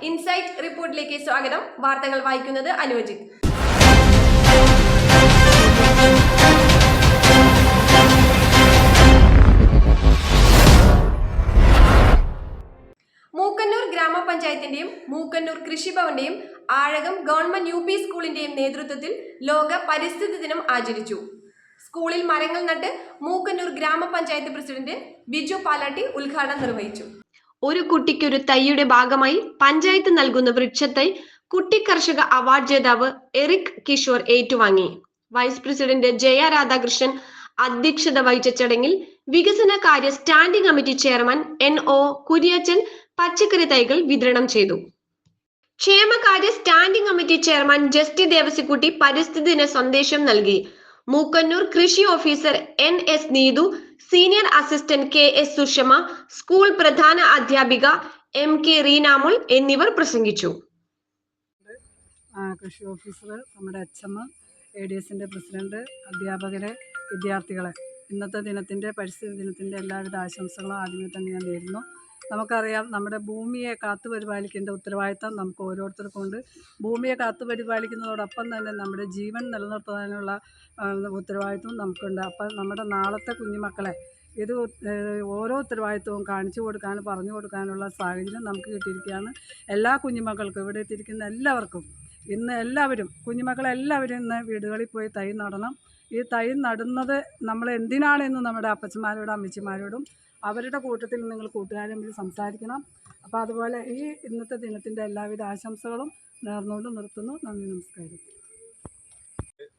Insight റിപ്പോർട്ടിലേക്ക് സ്വാഗതം. വാർത്തകൾ വായിക്കുന്നത് അനുവജിത്. മൂക്കന്നൂർ ഗ്രാമപഞ്ചായത്തിന്റെയും മൂക്കന്നൂർ കൃഷിഭവന്റെയും ആഴകം ഗവൺമെന്റ് UP സ്കൂളിന്റെയും നേതൃത്വത്തിൽ ലോക പരിസ്ഥിതി ദിനം ആചരിച്ചു. സ്കൂളിൽ മരങ്ങൾ നട്ട് മൂക്കന്നൂർ ഗ്രാമപഞ്ചായത്ത് പ്രസിഡന്റ് ബിജു പാലാട്ടി ഉദ്ഘാടനം നിർവഹിച്ചു. ഒരു കുട്ടിക്കൊരു തൈയുടെ ഭാഗമായി പഞ്ചായത്ത് നൽകുന്ന വൃക്ഷത്തൈ കുട്ടി കർഷക അവാർഡ് ജേതാവ് എറിക് കിഷോർ ഏറ്റുവാങ്ങി. വൈസ് പ്രസിഡന്റ് ജയ രാധാകൃഷ്ണൻ അധ്യക്ഷത വഹിച്ച ചടങ്ങിൽ വികസന കാര്യ standing committee chairman NO Kuriachan പച്ചക്കറി തൈകൾ വിതരണം ചെയ്തു. ക്ഷേമകാര്യ standing committee chairman Justy Devasikutty പരിസ്ഥിതി ദിന സന്ദേശം നൽകി. മൂക്കന്നൂർ കൃഷി officer NS Neethu, senior assistant KS Sushma, school പ്രധാന അധ്യാപിക MK റീനാമോൾ എന്നിവർ പ്രസംഗിച്ചു. കൃഷി ഓഫീസർ, നമ്മുടെ HM, ADSന്റെ പ്രസിഡന്റ്, അധ്യാപകരെ, വിദ്യാർത്ഥികളെ, ഇന്നത്തെ ദിനത്തിൻ്റെ പരിസ്ഥിതി ദിനത്തിൻ്റെ എല്ലാവിധ ആശംസകളും ആദ്യമേ തന്നെ ഞാൻ നേരുന്നു. നമുക്കറിയാം, നമ്മുടെ ഭൂമിയെ കാത്തുപരിപാലിക്കേണ്ട ഉത്തരവാദിത്തം നമുക്ക് ഓരോരുത്തർക്കും ഉണ്ട്. ഭൂമിയെ കാത്തുപരിപാലിക്കുന്നതോടൊപ്പം തന്നെ നമ്മുടെ ജീവൻ നിലനിർത്താനുള്ള ഉത്തരവാദിത്വം നമുക്കുണ്ട്. അപ്പം നമ്മുടെ നാളത്തെ കുഞ്ഞുമക്കളെ ഇത് ഓരോ ഉത്തരവാദിത്വവും കാണിച്ചു കൊടുക്കാനും പറഞ്ഞു കൊടുക്കാനുള്ള സാഹചര്യം നമുക്ക് കിട്ടിയിരിക്കുകയാണ്. എല്ലാ കുഞ്ഞുമക്കൾക്കും, ഇവിടെ എത്തിയിരിക്കുന്ന എല്ലാവർക്കും, ഇന്ന് എല്ലാവരും കുഞ്ഞുമക്കളെല്ലാവരും ഇന്ന് വീടുകളിൽ പോയി തൈ നടണം. ഈ തൈ നടുന്നത് നമ്മൾ എന്തിനാണെന്ന് നമ്മുടെ അപ്പച്ചന്മാരോടും അമ്മച്ചിമാരോടും അവരുടെ കൂട്ടത്തിൽ നിങ്ങൾ കൂട്ടുകാരും സംസാരിക്കണം. അപ്പോൾ അതുപോലെ ഈ ഇന്നത്തെ ദിനത്തിൻ്റെ എല്ലാവിധ ആശംസകളും നേർന്നുകൊണ്ട് നിർത്തുന്നു. നന്ദി, നമസ്കാരം.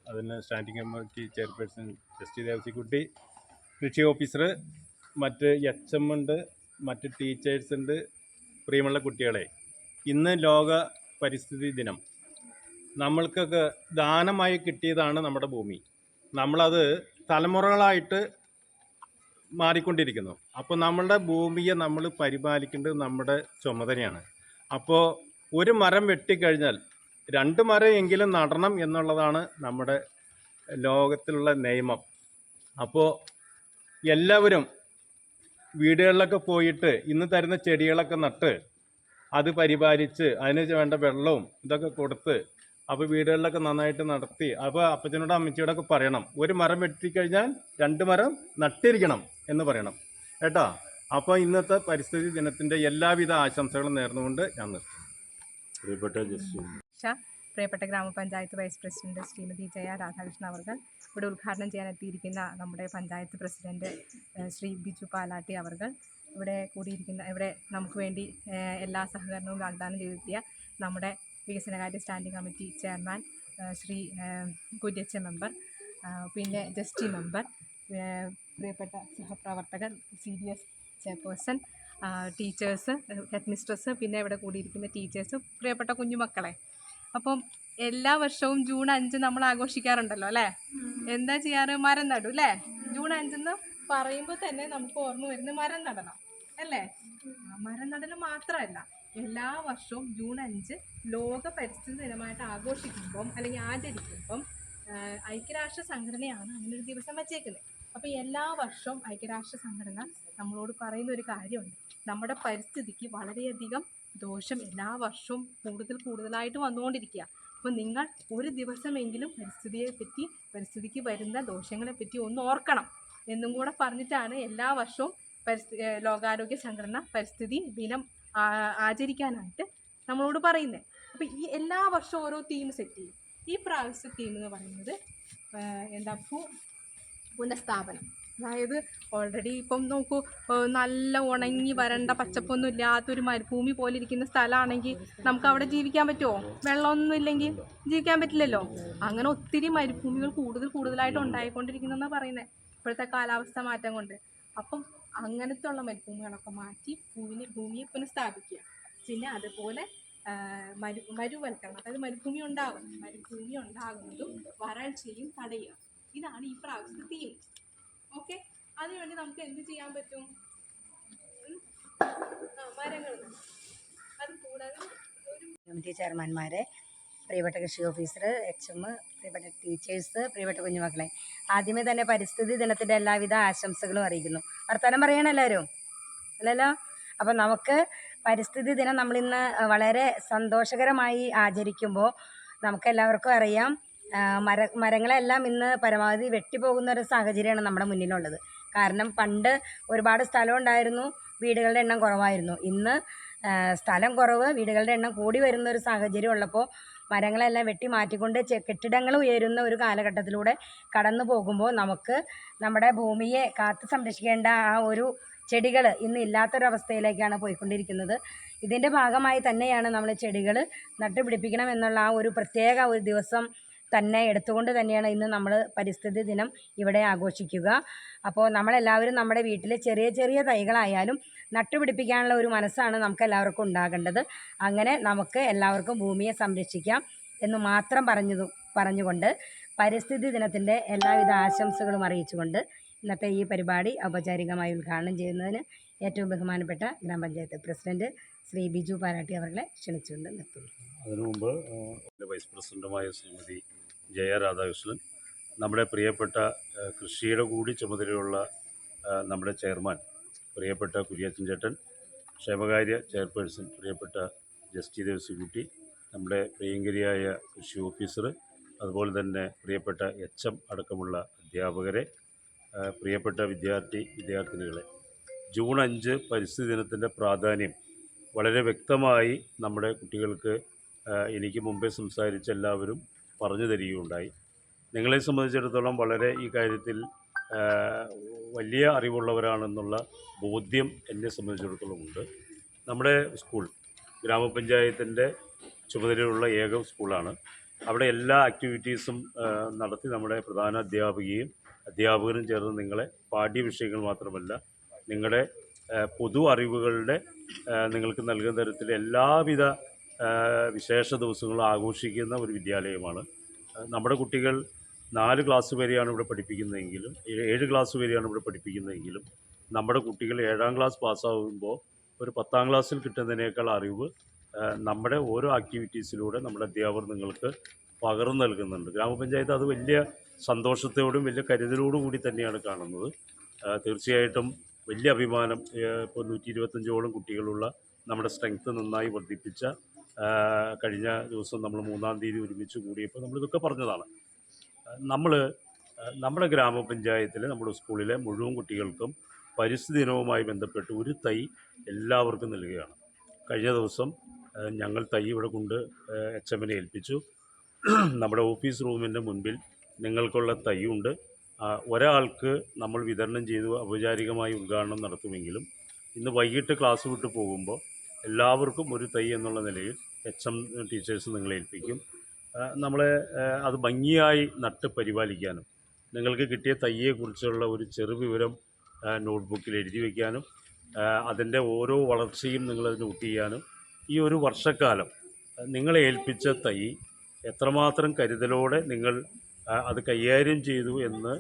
അതിന് standing committee chairperson Justy Devasikutty, കൃഷി ഓഫീസർ, മറ്റ് HM ഉണ്ട്, മറ്റ് ടീച്ചേഴ്സ് ഉണ്ട്. പ്രിയമുള്ള കുട്ടികളെ, ഇന്ന് ലോക പരിസ്ഥിതി ദിനം. നമ്മൾക്കൊക്കെ ദാനമായി കിട്ടിയതാണ് നമ്മുടെ ഭൂമി. നമ്മളത് തലമുറകളായിട്ട് മാറിക്കൊണ്ടിരിക്കുന്നു. അപ്പോൾ നമ്മളുടെ ഭൂമിയെ നമ്മൾ പരിപാലിക്കേണ്ടത് നമ്മുടെ ചുമതലയാണ്. അപ്പോൾ ഒരു മരം വെട്ടിക്കഴിഞ്ഞാൽ 2 മരം എങ്കിലും നടണം എന്നുള്ളതാണ് നമ്മുടെ ലോകത്തിലുള്ള നിയമം. അപ്പോൾ എല്ലാവരും വീടുകളിലൊക്കെ പോയിട്ട് ഇന്ന് തരുന്ന ചെടികളൊക്കെ നട്ട് അത് പരിപാലിച്ച് അതിന് വേണ്ട വെള്ളവും ഇതൊക്കെ കൊടുത്ത് അപ്പോൾ വീടുകളിലൊക്കെ നന്നായിട്ട് നടത്തി. അപ്പോൾ അപ്പച്ചനോടും അമ്മച്ചിയോടൊക്കെ പറയണം, ഒരു മരം വെട്ടിക്കഴിഞ്ഞാൽ 2 മരം നട്ടിരിക്കണം എന്ന് പറയണം കേട്ടോ. അപ്പോൾ ഇന്നത്തെ പരിസ്ഥിതി ദിനത്തിൻ്റെ എല്ലാവിധ ആശംസകളും നേർന്നുകൊണ്ട് ഞാൻ നിർത്തും. പ്രിയപ്പെട്ട ഗ്രാമപഞ്ചായത്ത് വൈസ് പ്രസിഡന്റ് ശ്രീമതി ജയ രാധാകൃഷ്ണൻ അവർ, ഇവിടെ ഉദ്ഘാടനം ചെയ്യാൻ എത്തിയിരിക്കുന്ന നമ്മുടെ പഞ്ചായത്ത് പ്രസിഡന്റ് ശ്രീ ബിജു പാലാട്ടി അവർ, ഇവിടെ നമുക്ക് വേണ്ടി എല്ലാ സഹകരണവും വാഗ്ദാനം ചെയ്തെത്തിയ നമ്മുടെ വികസനകാര്യ standing committee chairman Shri Kuriachan member, പിന്നെ ജസ്റ്റി മെമ്പർ, പ്രിയപ്പെട്ട സഹപ്രവർത്തകർ, CDS chairperson, teachers, head mistress, പിന്നെ ഇവിടെ കൂടിയിരിക്കുന്ന ടീച്ചേഴ്സ്, പ്രിയപ്പെട്ട കുഞ്ഞുമക്കളെ. അപ്പം എല്ലാ വർഷവും ജൂൺ 5 നമ്മൾ ആഘോഷിക്കാറുണ്ടല്ലോ അല്ലേ? എന്താ ചെയ്യാറ്? മരം നടും അല്ലേ? ജൂൺ 5 പറയുമ്പോൾ തന്നെ നമുക്ക് ഓർമ്മ വരുന്ന മരം നടണം അല്ലേ? മരം നടൽ മാത്രമല്ല, എല്ലാ വർഷവും ജൂൺ 5 ലോക പരിസ്ഥിതി ദിനമായിട്ട് ആഘോഷിക്കുമ്പം അല്ലെങ്കിൽ ആചരിക്കുമ്പം ഐക്യരാഷ്ട്ര സംഘടനയാണ് അങ്ങനൊരു ദിവസം വച്ചേക്കുന്നത്. അപ്പോൾ എല്ലാ വർഷവും ഐക്യരാഷ്ട്ര സംഘടന നമ്മളോട് പറയുന്ന ഒരു കാര്യമുണ്ട്, നമ്മുടെ പരിസ്ഥിതിക്ക് വളരെയധികം ദോഷം എല്ലാ വർഷവും കൂടുതലായിട്ട് വന്നുകൊണ്ടിരിക്കുക. അപ്പോൾ നിങ്ങൾ ഒരു ദിവസമെങ്കിലും പരിസ്ഥിതിക്ക് വരുന്ന ദോഷങ്ങളെപ്പറ്റി ഒന്ന് ഓർക്കണം എന്നും കൂടെ പറഞ്ഞിട്ടാണ് എല്ലാ വർഷവും ലോകാരോഗ്യ സംഘടന പരിസ്ഥിതി ദിനം ആചരിക്കാനായിട്ട് നമ്മളോട് പറയുന്നത്. അപ്പോൾ ഈ എല്ലാ വർഷവും ഓരോ തീം സെറ്റ് ചെയ്യും. ഈ പ്രാവശ്യത്തെ തീം എന്ന് പറയുന്നത് പുനഃസ്ഥാപനം. അതായത് ഓൾറെഡി ഇപ്പം നോക്കൂ, നല്ല ഉണങ്ങി വരണ്ട പച്ചപ്പൊന്നും ഇല്ലാത്തൊരു മരുഭൂമി പോലെ ഇരിക്കുന്ന സ്ഥലമാണെങ്കിൽ നമുക്ക് അവിടെ ജീവിക്കാൻ പറ്റുമോ? വെള്ളമൊന്നും ഇല്ലെങ്കിൽ ജീവിക്കാൻ പറ്റില്ലല്ലോ. അങ്ങനെ ഒത്തിരി മരുഭൂമികൾ കൂടുതലായിട്ട് ഉണ്ടായിക്കൊണ്ടിരിക്കുന്നതെന്നാണ് പറയുന്നത് ഇപ്പോഴത്തെ കാലാവസ്ഥ മാറ്റം കൊണ്ട്. അപ്പം അങ്ങനത്തെ ഉള്ള മരുഭൂമികളൊക്കെ മാറ്റി ഭൂമിയെ പുനഃസ്ഥാപിക്കുക. പിന്നെ അതുപോലെ മരുവൽക്കരണം, അതായത് മരുഭൂമി ഉണ്ടാകുന്നതും വരൾച്ചയും തടയുക. ഇതാണ് ഈ പ്രാവശ്യത്തെ തീം. ഓക്കെ, അതിനുവേണ്ടി നമുക്ക് എന്ത് ചെയ്യാൻ പറ്റും? മരങ്ങൾ. അത് കൂടാതെ കമ്മിറ്റി ചെയർമാൻമാരെ, പ്രിയപ്പെട്ട കൃഷി ഓഫീസർ, HM, പ്രിയപ്പെട്ട ടീച്ചേഴ്സ്, പ്രിയപ്പെട്ട കുഞ്ഞുമക്കളെ, ആദ്യമേ തന്നെ പരിസ്ഥിതി ദിനത്തിൻ്റെ എല്ലാവിധ ആശംസകളും അറിയിക്കുന്നു. വർത്തമാനം പറയണം എല്ലാവരും അല്ലല്ലോ? അപ്പം നമുക്ക് പരിസ്ഥിതി ദിനം നമ്മളിന്ന് വളരെ സന്തോഷകരമായി ആചരിക്കുമ്പോൾ നമുക്കെല്ലാവർക്കും അറിയാം, മരങ്ങളെല്ലാം ഇന്ന് പരമാവധി വെട്ടിപ്പോകുന്ന ഒരു സാഹചര്യമാണ് നമ്മുടെ മുന്നിലുള്ളത്. കാരണം പണ്ട് ഒരുപാട് സ്ഥലം ഉണ്ടായിരുന്നു, വീടുകളുടെ എണ്ണം കുറവായിരുന്നു. ഇന്ന് സ്ഥലം കുറവ്, വീടുകളുടെ എണ്ണം കൂടി വരുന്ന ഒരു സാഹചര്യം ഉള്ളപ്പോൾ മരങ്ങളെല്ലാം വെട്ടി മാറ്റിക്കൊണ്ട് കെട്ടിടങ്ങൾ ഉയരുന്ന ഒരു കാലഘട്ടത്തിലൂടെ കടന്നു പോകുമ്പോൾ നമുക്ക് നമ്മുടെ ഭൂമിയെ കാത്തു സംരക്ഷിക്കേണ്ട ആ ഒരു ചെടികൾ ഇന്ന് ഇല്ലാത്തൊരവസ്ഥയിലേക്കാണ് പോയിക്കൊണ്ടിരിക്കുന്നത്. ഇതിൻ്റെ ഭാഗമായി തന്നെയാണ് നമ്മൾ ചെടികൾ നട്ടുപിടിപ്പിക്കണം എന്നുള്ള ആ ഒരു പ്രത്യേക ഒരു ദിവസം തന്നെ എടുത്തുകൊണ്ട് തന്നെയാണ് ഇന്ന് നമ്മൾ പരിസ്ഥിതി ദിനം ഇവിടെ ആഘോഷിക്കുക. അപ്പോൾ നമ്മളെല്ലാവരും നമ്മുടെ വീട്ടിലെ ചെറിയ ചെറിയ തൈകളായാലും നട്ടുപിടിപ്പിക്കാനുള്ള ഒരു മനസ്സാണ് നമുക്ക് എല്ലാവർക്കും ഉണ്ടാകേണ്ടത്. അങ്ങനെ നമുക്ക് എല്ലാവർക്കും ഭൂമിയെ സംരക്ഷിക്കാം എന്ന് മാത്രം പറഞ്ഞുകൊണ്ട് പരിസ്ഥിതി ദിനത്തിൻ്റെ എല്ലാവിധ ആശംസകളും അറിയിച്ചുകൊണ്ട് ഇന്നത്തെ ഈ പരിപാടി ഔപചാരികമായി ഉദ്ഘാടനം ചെയ്യുന്നതിന് ഏറ്റവും ബഹുമാനപ്പെട്ട ഗ്രാമപഞ്ചായത്ത് പ്രസിഡന്റ് ശ്രീ ബിജു പാലാട്ടി അവരെ ക്ഷണിച്ചുകൊണ്ട് നിർത്തുന്നു. അതിനു മുമ്പ് വൈസ് പ്രസിഡന്റുമായ ശ്രീമതി ജയ രാധാകൃഷ്ണൻ, നമ്മുടെ പ്രിയപ്പെട്ട കൃഷിയുടെ കൂടി ചുമതലയുള്ള നമ്മുടെ ചെയർമാൻ പ്രിയപ്പെട്ട കുര്യച്ചൻ ചേട്ടൻ, ക്ഷേമകാര്യ ചെയർപേഴ്സൺ പ്രിയപ്പെട്ട ജസ്റ്റി ദേവസിക്കുട്ടി, നമ്മുടെ പ്രിയങ്കരിയായ കൃഷി ഓഫീസർ, അതുപോലെ തന്നെ പ്രിയപ്പെട്ട എച്ച് അടക്കമുള്ള അധ്യാപകരെ, പ്രിയപ്പെട്ട വിദ്യാർത്ഥിനികളെ, ജൂൺ 5 പരിസ്ഥിതി ദിനത്തിൻ്റെ പ്രാധാന്യം വളരെ വ്യക്തമായി നമ്മുടെ കുട്ടികൾക്ക് എനിക്ക് മുമ്പേ സംസാരിച്ച എല്ലാവരും പറഞ്ഞു തരികയുണ്ടായി. നിങ്ങളെ സംബന്ധിച്ചിടത്തോളം വളരെ ഈ കാര്യത്തിൽ വലിയ അറിവുള്ളവരാണെന്നുള്ള ബോധ്യം എന്നെ സംബന്ധിച്ചിടത്തോളം ഉണ്ട്. നമ്മുടെ സ്കൂൾ ഗ്രാമപഞ്ചായത്തിൻ്റെ ചുമതലയുള്ള ഏക സ്കൂളാണ്. അവിടെ എല്ലാ ആക്ടിവിറ്റീസും നടത്തി നമ്മുടെ പ്രധാന അധ്യാപകരും ചേർന്ന് നിങ്ങളെ പാഠ്യവിഷയങ്ങൾ മാത്രമല്ല നിങ്ങളുടെ പൊതു അറിവുകളുടെ നിങ്ങൾക്ക് നൽകുന്ന തരത്തിൽ എല്ലാവിധ വിശേഷ ദിവസങ്ങളും ആഘോഷിക്കുന്ന ഒരു വിദ്യാലയമാണ്. നമ്മുടെ കുട്ടികൾ 4 ക്ലാസ് വരെയാണ് ഇവിടെ പഠിപ്പിക്കുന്നതെങ്കിലും 7 ക്ലാസ് വരെയാണ് ഇവിടെ പഠിപ്പിക്കുന്നതെങ്കിലും നമ്മുടെ കുട്ടികൾ 7ാം ക്ലാസ് പാസ്സാകുമ്പോൾ ഒരു 10ാം ക്ലാസ്സിൽ കിട്ടുന്നതിനേക്കാൾ അറിവ് നമ്മുടെ ഓരോ ആക്ടിവിറ്റീസിലൂടെ നമ്മുടെ അധ്യാപകർ നിങ്ങൾക്ക് പകർന്നു നൽകുന്നുണ്ട്. ഗ്രാമപഞ്ചായത്ത് അത് വലിയ സന്തോഷത്തോടും വലിയ കരുതലോടും കൂടി തന്നെയാണ് കാണുന്നത്. തീർച്ചയായിട്ടും വലിയ അഭിമാനം. ഇപ്പോൾ 125ഓളം കുട്ടികളുള്ള നമ്മുടെ സ്ട്രെങ്ത്ത് നന്നായി വർദ്ധിപ്പിച്ച കഴിഞ്ഞ ദിവസം നമ്മൾ 3-ാം തീയതി ഒരുമിച്ച് കൂടിയപ്പോൾ നമ്മളിതൊക്കെ പറഞ്ഞതാണ്. നമ്മുടെ ഗ്രാമപഞ്ചായത്തിലെ നമ്മുടെ സ്കൂളിലെ മുഴുവൻ കുട്ടികൾക്കും പരിസ്ഥിതി ദിനവുമായി ബന്ധപ്പെട്ട് ഒരു തൈ എല്ലാവർക്കും നൽകുകയാണ്. കഴിഞ്ഞ ദിവസം ഞങ്ങൾ തൈ ഇവിടെ കൊണ്ട് HMനെ ഏൽപ്പിച്ചു. നമ്മുടെ ഓഫീസ് റൂമിൻ്റെ മുൻപിൽ നിങ്ങൾക്കുള്ള തൈയുണ്ട്. ഒരാൾക്ക് നമ്മൾ വിതരണം ചെയ്തു ഔപചാരികമായി ഉദ്ഘാടനം നടത്തുമെങ്കിലും ഇന്ന് വൈകിട്ട് ക്ലാസ് വിട്ട് പോകുമ്പോൾ എല്ലാവർക്കും ഒരു തൈ എന്നുള്ള നിലയിൽ HM ടീച്ചേഴ്സ് നിങ്ങളെ ഏൽപ്പിക്കും. നമ്മളെ അത് ഭംഗിയായി നട്ട് പരിപാലിക്കാനും നിങ്ങൾക്ക് കിട്ടിയ തൈയെക്കുറിച്ചുള്ള ഒരു ചെറുവിവരം നോട്ട്ബുക്കിൽ എഴുതി വയ്ക്കാനും അതിൻ്റെ ഓരോ വളർച്ചയും നിങ്ങളത് നോട്ട് ചെയ്യാനും ഈ ഒരു വർഷക്കാലം നിങ്ങളെ ഏൽപ്പിച്ച തൈ എത്രമാത്രം കരുതലോടെ നിങ്ങൾ അത് കൈകാര്യം ചെയ്തു എന്ന്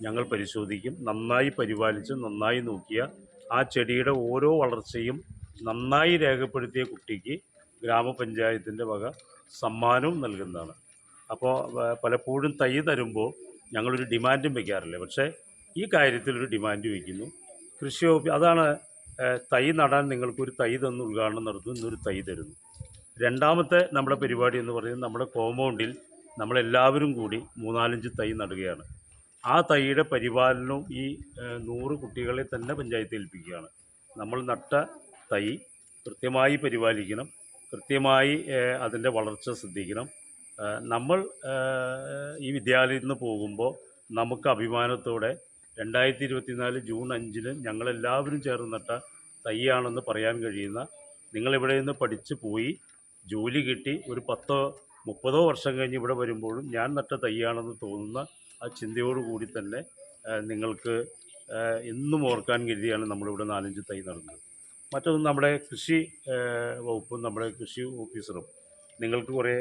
ഞങ്ങൾ പരിശോധിക്കും. നന്നായി പരിപാലിച്ച് നന്നായി നോക്കിയ ആ ചെടിയുടെ ഓരോ വളർച്ചയും നന്നായി രേഖപ്പെടുത്തിയ കുട്ടിക്ക് ഗ്രാമപഞ്ചായത്തിൻ്റെ വക സമ്മാനവും നൽകുന്നതാണ്. അപ്പോൾ പലപ്പോഴും തൈ തരുമ്പോൾ ഞങ്ങളൊരു ഡിമാൻഡും വയ്ക്കാറില്ല. പക്ഷേ ഈ കാര്യത്തിലൊരു ഡിമാൻഡ് വയ്ക്കുന്നു. കൃഷി അതാണ് തൈ നടാൻ നിങ്ങൾക്കൊരു തൈ തന്ന് ഉദ്ഘാടനം നടത്തുന്നു, ഇന്നൊരു തൈ തരുന്നു. രണ്ടാമത്തെ നമ്മുടെ പരിപാടി എന്ന് പറയുന്നത് നമ്മുടെ കോമ്പൗണ്ടിൽ നമ്മളെല്ലാവരും കൂടി 3-4 തൈ നടുകയാണ്. ആ തൈയുടെ പരിപാലനവും ഈ 100 കുട്ടികളെ തന്നെ പഞ്ചായത്ത് ഏൽപ്പിക്കുകയാണ്. നമ്മൾ നട്ട തൈ കൃത്യമായി പരിപാലിക്കണം, കൃത്യമായി അതിൻ്റെ വളർച്ച ശ്രദ്ധിക്കണം. നമ്മൾ ഈ വിദ്യാലയത്തിൽ നിന്ന് പോകുമ്പോൾ നമുക്ക് അഭിമാനത്തോടെ 2024 ജൂൺ 5 ഞങ്ങളെല്ലാവരും ചേർന്ന് നട്ട തൈയാണെന്ന് പറയാൻ കഴിയുന്ന, നിങ്ങളിവിടെ നിന്ന് പഠിച്ച് പോയി ജോലി കിട്ടി ഒരു 10-30 വർഷം കഴിഞ്ഞ് ഇവിടെ വരുമ്പോഴും ഞാൻ നട്ട തൈയാണെന്ന് തോന്നുന്ന ആ ചിന്തയോടുകൂടി തന്നെ നിങ്ങൾക്ക് എന്നും ഓർക്കാൻ കരുതിയാണ് നമ്മളിവിടെ 4-5 തൈ നടുന്നത്. മറ്റൊന്ന് നമ്മുടെ കൃഷി വകുപ്പും നമ്മുടെ കൃഷി ഓഫീസറും നിങ്ങൾക്ക് കുറേ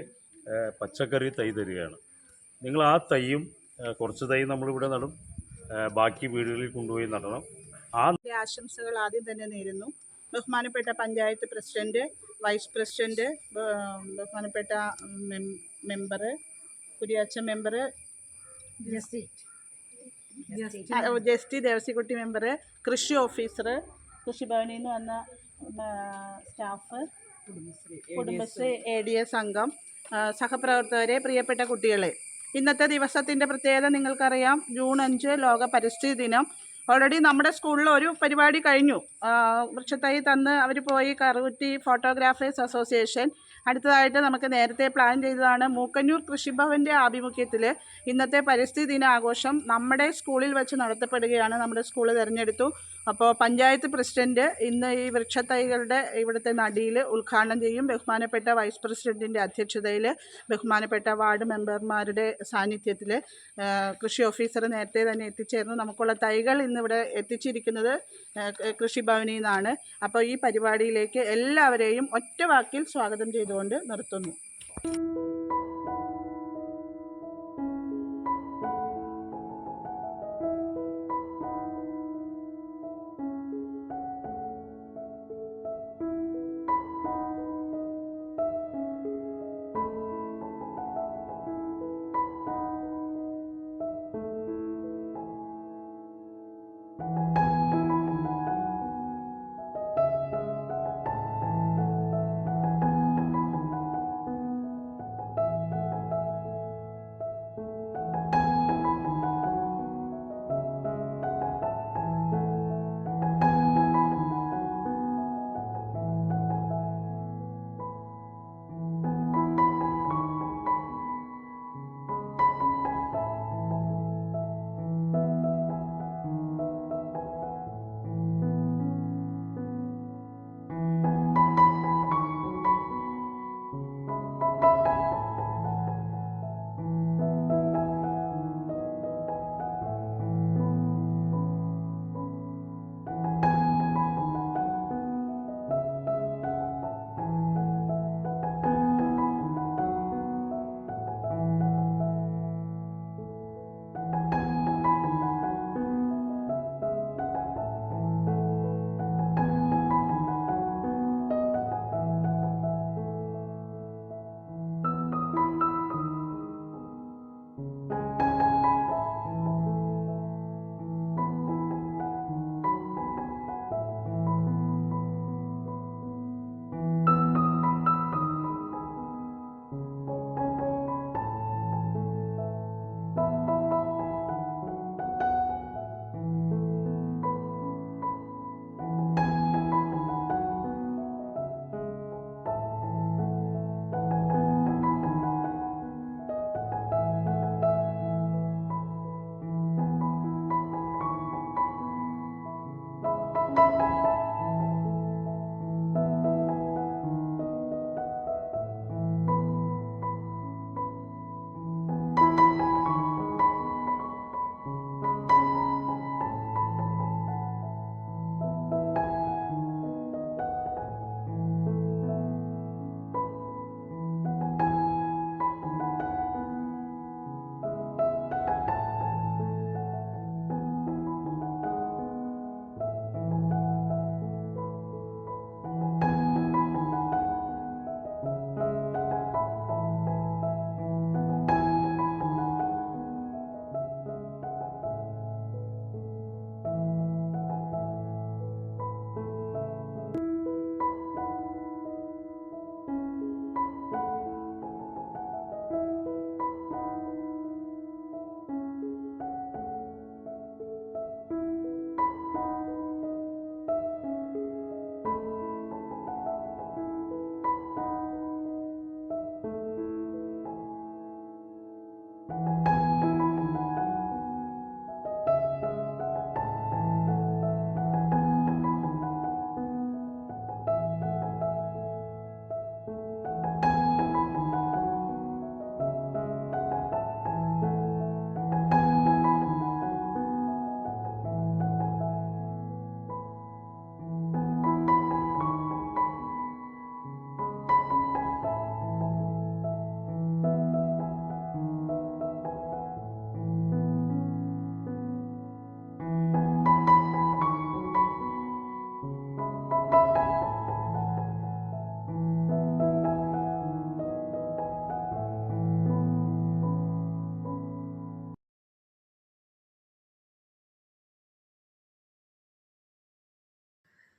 പച്ചക്കറി തൈ തരികയാണ്. നിങ്ങൾ ആ തൈയും കുറച്ച് തൈ നമ്മളിവിടെ നടും, ബാക്കി വീടുകളിൽ കൊണ്ടുപോയി നടണം. ആശംസകൾ ആദ്യം തന്നെ നേരുന്നു. ബഹുമാനപ്പെട്ട പഞ്ചായത്ത് പ്രസിഡന്റ്, വൈസ് പ്രസിഡന്റ്, ബഹുമാനപ്പെട്ട member, Kuriacha member, Justy Devasikutty member, കൃഷി ഓഫീസർ, കൃഷിഭവനിൽ നിന്ന് വന്ന സ്റ്റാഫ്, കുടുംബശ്രീ ADS അംഗം, സഹപ്രവർത്തകരെ, പ്രിയപ്പെട്ട കുട്ടികളെ, ഇന്നത്തെ ദിവസത്തിൻ്റെ പ്രത്യേകത നിങ്ങൾക്കറിയാം. ജൂൺ 5 ലോക പരിസ്ഥിതി ദിനം. ഓൾറെഡി നമ്മുടെ സ്കൂളിൽ ഒരു പരിപാടി കഴിഞ്ഞു. വൃക്ഷത്തൈ തന്ന് അവർ പോയി. Karukutty photographers association. അടുത്തതായിട്ട് നമുക്ക് നേരത്തെ പ്ലാൻ ചെയ്തതാണ് മൂക്കന്നൂർ കൃഷിഭവൻ്റെ ആഭിമുഖ്യത്തിൽ ഇന്നത്തെ പരിസ്ഥിതി ദിനാഘോഷം നമ്മുടെ സ്കൂളിൽ വെച്ച് നടത്തപ്പെടുകയാണ്. നമ്മുടെ സ്കൂൾ തിരഞ്ഞെടുത്തു. അപ്പോൾ പഞ്ചായത്ത് പ്രസിഡൻറ്റ് ഇന്ന് ഈ വൃക്ഷത്തൈകളുടെ ഇവിടുത്തെ നടിയിൽ ഉദ്ഘാടനം ചെയ്യും. ബഹുമാനപ്പെട്ട വൈസ് പ്രസിഡൻറ്റിൻ്റെ അധ്യക്ഷതയിൽ, ബഹുമാനപ്പെട്ട വാർഡ് മെമ്പർമാരുടെ സാന്നിധ്യത്തിൽ കൃഷി ഓഫീസർ നേരത്തെ തന്നെ എത്തിച്ചേർന്നു. നമുക്കുള്ള തൈകൾ ഇന്നിവിടെ എത്തിച്ചിരിക്കുന്നത് കൃഷിഭവനിൽ നിന്നാണ്. അപ്പോൾ ഈ പരിപാടിയിലേക്ക് എല്ലാവരെയും ഒറ്റ വാക്കിൽ സ്വാഗതം ചെയ്തുകൊണ്ട് നിർത്തുന്നു.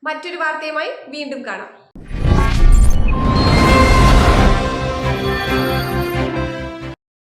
മറ്റൊരു വാർത്തയുമായി വീണ്ടും കാണാം.